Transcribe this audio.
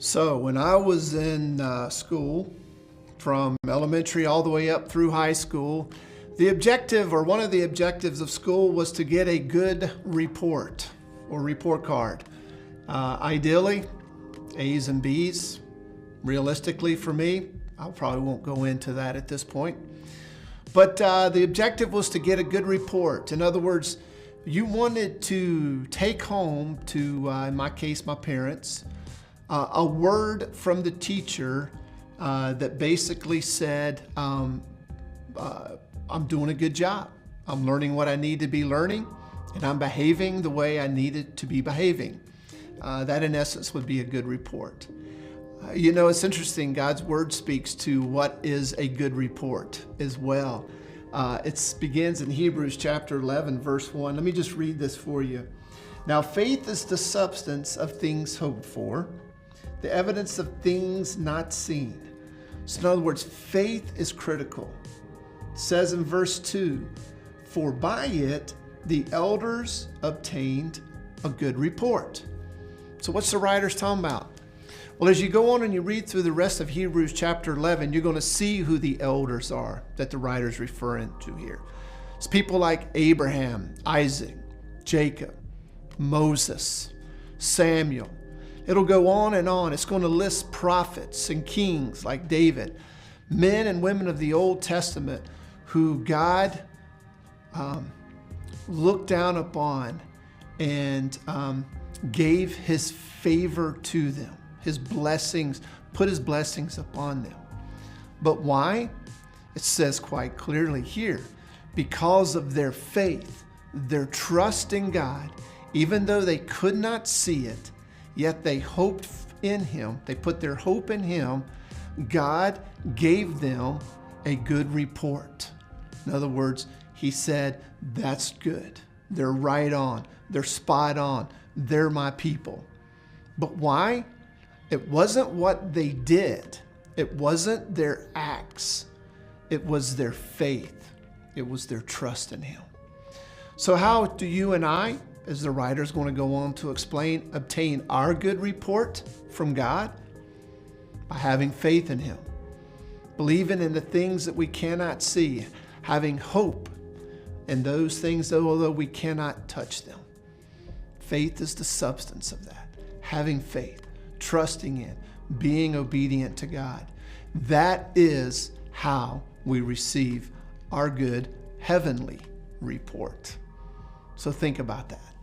So when I was in school, from elementary all the way up through high school, the objective, or one of the objectives of school, was to get a good report or report card. Ideally, A's and B's. Realistically for me, I probably won't go into that at this point. But the objective was to get a good report. In other words, you wanted to take home to, in my case, my parents, a word from the teacher that basically said, I'm doing a good job. I'm learning what I need to be learning, and I'm behaving the way I needed to be behaving. That, in essence, would be a good report. You know, it's interesting. God's Word speaks to what is a good report as well. It begins in Hebrews chapter 11, verse 1. Let me just read this for you. Now, faith is the substance of things hoped for, the evidence of things not seen. So in other words, faith is critical. It says in verse 2, for by it the elders obtained a good report. So what's the writers talking about? Well, as you go on and you read through the rest of Hebrews chapter 11, you're going to see who the elders are that the writer's referring to here. It's people like Abraham, Isaac, Jacob, Moses, Samuel. It'll go on and on. It's going to list prophets and kings like David, men and women of the Old Testament who God looked down upon and gave his favor to them, his blessings, put his blessings upon them. But why? It says quite clearly here, because of their faith, their trust in God, even though they could not see it, yet they hoped in him, they put their hope in him, God gave them a good report. In other words, he said, that's good. They're right on. They're spot on. They're my people. But why? It wasn't what they did. It wasn't their acts. It was their faith. It was their trust in him. So how do you and I, as the writer's going to go on to explain, obtain our good report from God? By having faith in him, believing in the things that we cannot see, having hope in those things, although we cannot touch them. Faith is the substance of that. Having faith, trusting in, being obedient to God. That is how we receive our good heavenly report. So think about that.